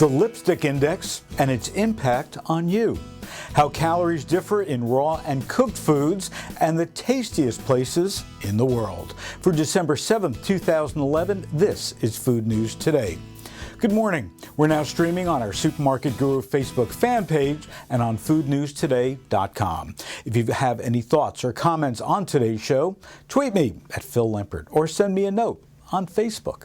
the lipstick index and its impact on you, how calories differ in raw and cooked foods, and the tastiest places in the world. For December 7th, 2011, this is Food News Today. Good morning. We're now streaming on our Supermarket Guru Facebook fan page and on foodnewstoday.com. If you have any thoughts or comments on today's show, tweet me at Phil Limpert or send me a note on Facebook.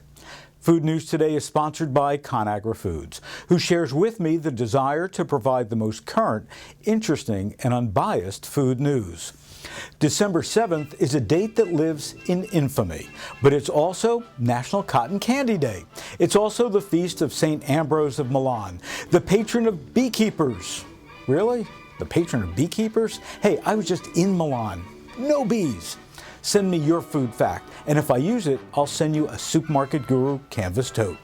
Food News Today is sponsored by ConAgra Foods, who shares with me the desire to provide the most current, interesting, and unbiased food news. December 7th is a date that lives in infamy, but it's also National Cotton Candy Day. It's also the feast of St. Ambrose of Milan, the patron of beekeepers. Really? The patron of beekeepers? Hey, I was just in Milan. No bees. Send me your food fact, and if I use it, I'll send you a Supermarket Guru canvas tote.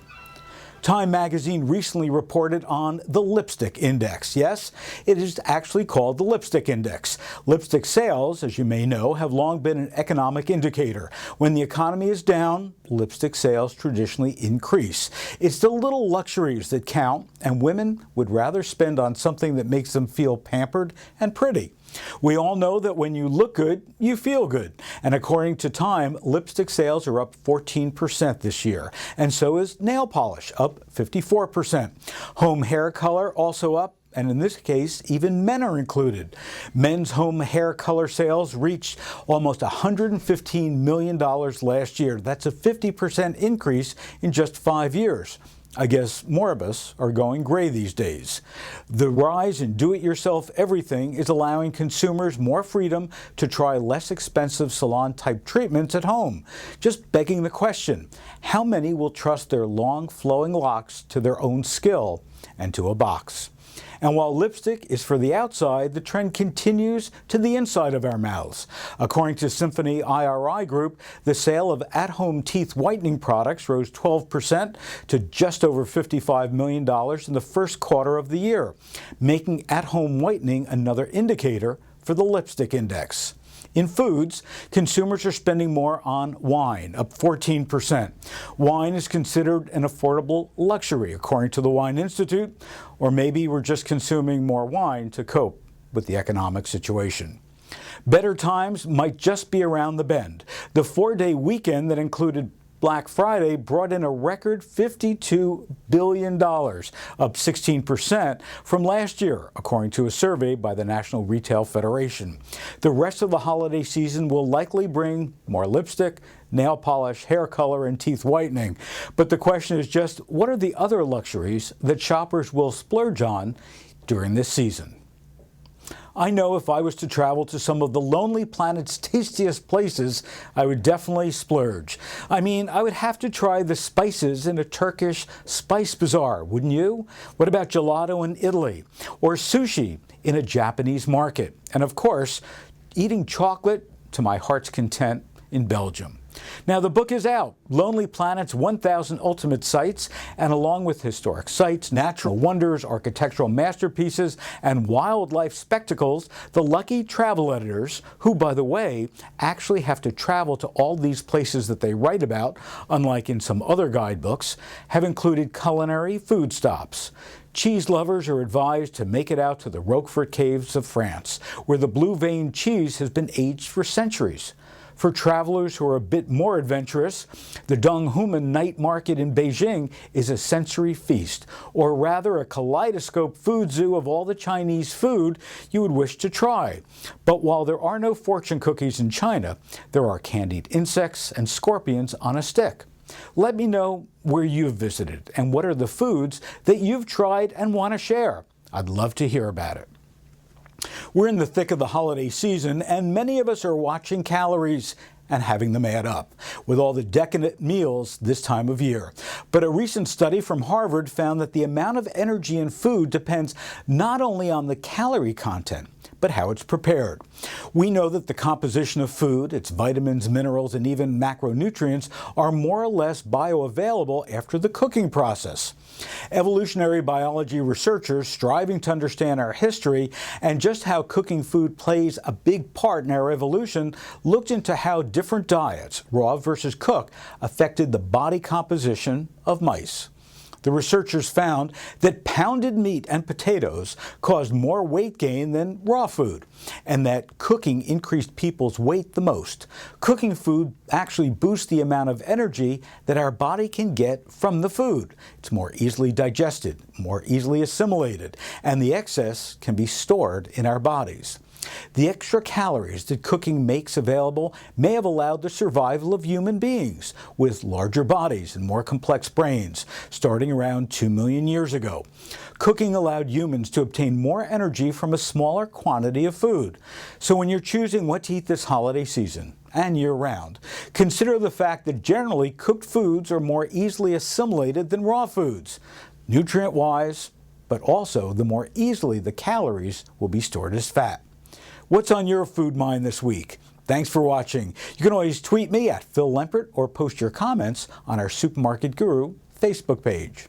Time magazine recently reported on the lipstick index. Yes, it is actually called the lipstick index. Lipstick sales, as you may know, have long been an economic indicator. When the economy is down, lipstick sales traditionally increase. It's the little luxuries that count, and women would rather spend on something that makes them feel pampered and pretty. We all know that when you look good, you feel good. And according to Time, lipstick sales are up 14% this year. And so is nail polish, up 54%. Home hair color also up. And in this case, even men are included. Men's home hair color sales reached almost $115 million last year. That's a 50% increase in just 5 years. I guess more of us are going gray these days. The rise in do-it-yourself everything is allowing consumers more freedom to try less expensive salon-type treatments at home. Just begging the question, how many will trust their long flowing locks to their own skill and to a box? And while lipstick is for the outside, the trend continues to the inside of our mouths. According to Symphony IRI Group, the sale of at-home teeth whitening products rose 12% to just over $55 million in the first quarter of the year, making at-home whitening another indicator for the lipstick index. In foods, consumers are spending more on wine, up 14%. Wine is considered an affordable luxury, according to the Wine Institute, or maybe we're just consuming more wine to cope with the economic situation. Better times might just be around the bend. The 4-day weekend that included Black Friday brought in a record $52 billion, up 16% from last year, according to a survey by the National Retail Federation. The rest of the holiday season will likely bring more lipstick, nail polish, hair color, and teeth whitening. But the question is just, what are the other luxuries that shoppers will splurge on during this season? I know if I was to travel to some of the Lonely Planet's tastiest places, I would definitely splurge. I mean, I would have to try the spices in a Turkish spice bazaar, wouldn't you? What about gelato in Italy? Or sushi in a Japanese market? And of course, eating chocolate to my heart's content in Belgium. Now, the book is out, Lonely Planet's 1,000 Ultimate Sites, and along with historic sites, natural wonders, architectural masterpieces, and wildlife spectacles, the lucky travel editors, who, by the way, actually have to travel to all these places that they write about, unlike in some other guidebooks, have included culinary food stops. Cheese lovers are advised to make it out to the Roquefort Caves of France, where the blue-veined cheese has been aged for centuries. For travelers who are a bit more adventurous, the Donghuman Night Market in Beijing is a sensory feast, or rather a kaleidoscope food zoo of all the Chinese food you would wish to try. But while there are no fortune cookies in China, there are candied insects and scorpions on a stick. Let me know where you've visited and what are the foods that you've tried and want to share. I'd love to hear about it. We're in the thick of the holiday season, and many of us are watching calories and having them add up with all the decadent meals this time of year. But a recent study from Harvard found that the amount of energy in food depends not only on the calorie content, but how it's prepared. We know that the composition of food, its vitamins, minerals, and even macronutrients are more or less bioavailable after the cooking process. Evolutionary biology researchers striving to understand our history and just how cooking food plays a big part in our evolution looked into how different diets, raw versus cooked, affected the body composition of mice. The researchers found that pounded meat and potatoes caused more weight gain than raw food, and that cooking increased people's weight the most. Cooking food actually boosts the amount of energy that our body can get from the food. It's more easily digested, more easily assimilated, and the excess can be stored in our bodies. The extra calories that cooking makes available may have allowed the survival of human beings with larger bodies and more complex brains, starting around 2 million years ago. Cooking allowed humans to obtain more energy from a smaller quantity of food. So when you're choosing what to eat this holiday season, and year-round, consider the fact that generally cooked foods are more easily assimilated than raw foods, nutrient-wise, but also the more easily the calories will be stored as fat. What's on your food mind this week? Thanks for watching. You can always tweet me at Phil Lempert or post your comments on our Supermarket Guru Facebook page.